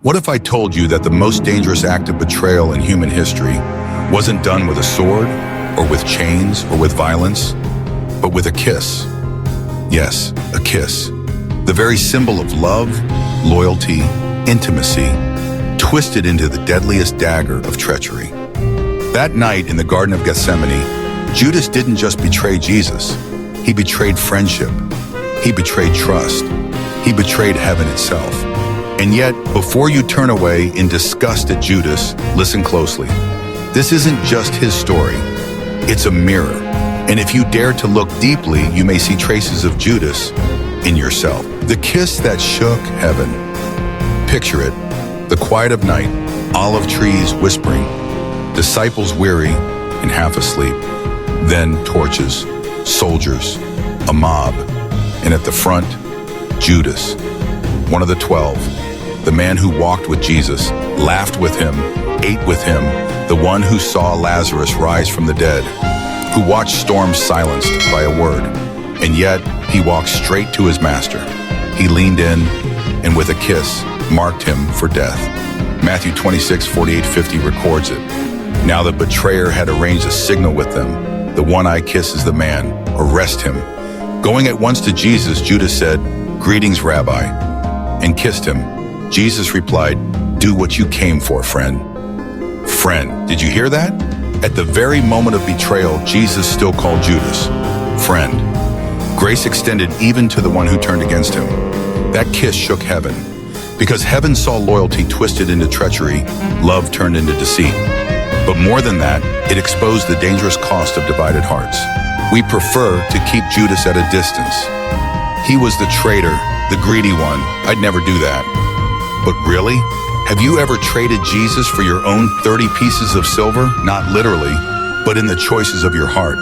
What if I told you that the most dangerous act of betrayal in human history wasn't done with a sword, or with chains, or with violence, but with a kiss? Yes, a kiss. The very symbol of love, loyalty, intimacy, twisted into the deadliest dagger of treachery. That night in the Garden of Gethsemane, Judas didn't just betray Jesus. He betrayed friendship. He betrayed trust. He betrayed heaven itself. And yet, before you turn away in disgust at Judas, listen closely. This isn't just his story. It's a mirror. And if you dare to look deeply, you may see traces of Judas in yourself. The kiss that shook heaven. Picture it. The quiet of night, olive trees whispering, disciples weary and half asleep. Then torches, soldiers, a mob, and at the front, Judas, one of the 12. The man who walked with Jesus, laughed with him, ate with him, the one who saw Lazarus rise from the dead, who watched storms silenced by a word, and yet he walked straight to his master. He leaned in and with a kiss marked him for death. Matthew 26:48-50 records it. Now the betrayer had arranged a signal with them. The one I kiss is the man. Arrest him. Going at once to Jesus, Judas said, "Greetings, Rabbi," and kissed him. Jesus replied, "Do what you came for, friend." Friend, did you hear that? At the very moment of betrayal, Jesus still called Judas friend. Grace extended even to the one who turned against him. That kiss shook heaven. Because heaven saw loyalty twisted into treachery, love turned into deceit. But more than that, it exposed the dangerous cost of divided hearts. We prefer to keep Judas at a distance. He was the traitor, the greedy one. I'd never do that. But really? Have you ever traded Jesus for your own 30 pieces of silver? Not literally, but in the choices of your heart.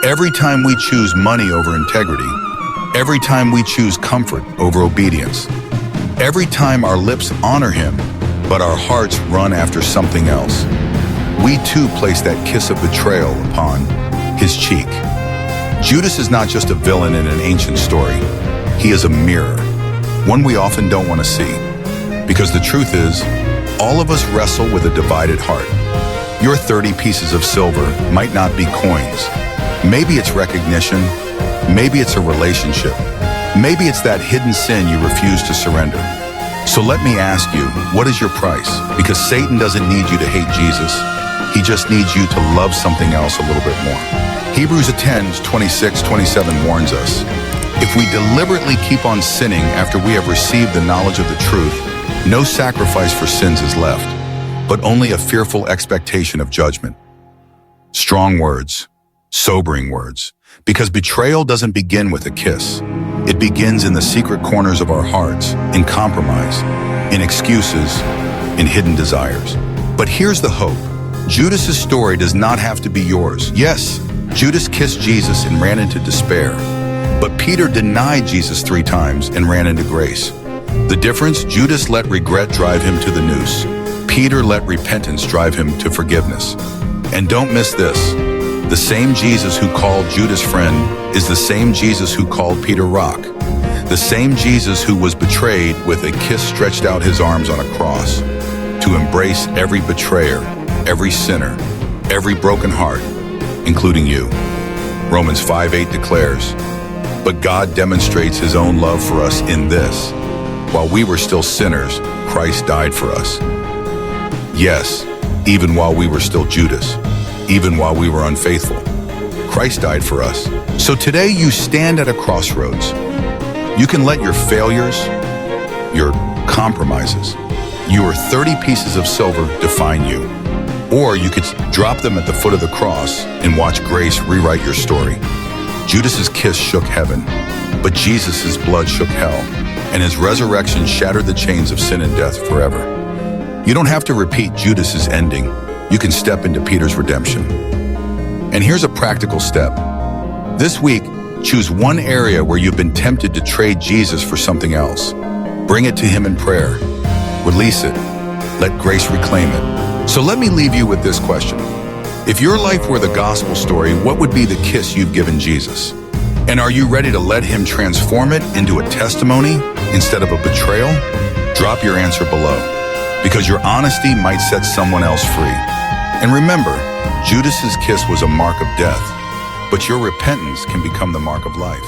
Every time we choose money over integrity, every time we choose comfort over obedience, every time our lips honor him, but our hearts run after something else, we too place that kiss of betrayal upon his cheek. Judas is not just a villain in an ancient story. He is a mirror, one we often don't want to see. Because the truth is, all of us wrestle with a divided heart. Your 30 pieces of silver might not be coins. Maybe it's recognition. Maybe it's a relationship. Maybe it's that hidden sin you refuse to surrender. So let me ask you, what is your price? Because Satan doesn't need you to hate Jesus. He just needs you to love something else a little bit more. Hebrews 10:26-27 warns us, if we deliberately keep on sinning after we have received the knowledge of the truth, no sacrifice for sins is left, but only a fearful expectation of judgment. Strong words, sobering words, because betrayal doesn't begin with a kiss. It begins in the secret corners of our hearts, in compromise, in excuses, in hidden desires. But here's the hope. Judas's story does not have to be yours. Yes, Judas kissed Jesus and ran into despair, but Peter denied Jesus 3 times and ran into grace. The difference, Judas let regret drive him to the noose. Peter let repentance drive him to forgiveness. And don't miss this. The same Jesus who called Judas friend is the same Jesus who called Peter rock. The same Jesus who was betrayed with a kiss stretched out his arms on a cross to embrace every betrayer, every sinner, every broken heart, including you. Romans 5:8 declares, "But God demonstrates his own love for us in this. While we were still sinners, Christ died for us." Yes, even while we were still Judas, even while we were unfaithful, Christ died for us. So today you stand at a crossroads. You can let your failures, your compromises, your 30 pieces of silver define you. Or you could drop them at the foot of the cross and watch grace rewrite your story. Judas's kiss shook heaven, but Jesus' blood shook hell, and his resurrection shattered the chains of sin and death forever. You don't have to repeat Judas's ending. You can step into Peter's redemption. And here's a practical step. This week, choose one area where you've been tempted to trade Jesus for something else. Bring it to him in prayer. Release it. Let grace reclaim it. So let me leave you with this question. If your life were the gospel story, what would be the kiss you've given Jesus? And are you ready to let him transform it into a testimony instead of a betrayal? Drop your answer below. because your honesty might set someone else free. And remember, Judas's kiss was a mark of death, but your repentance can become the mark of life.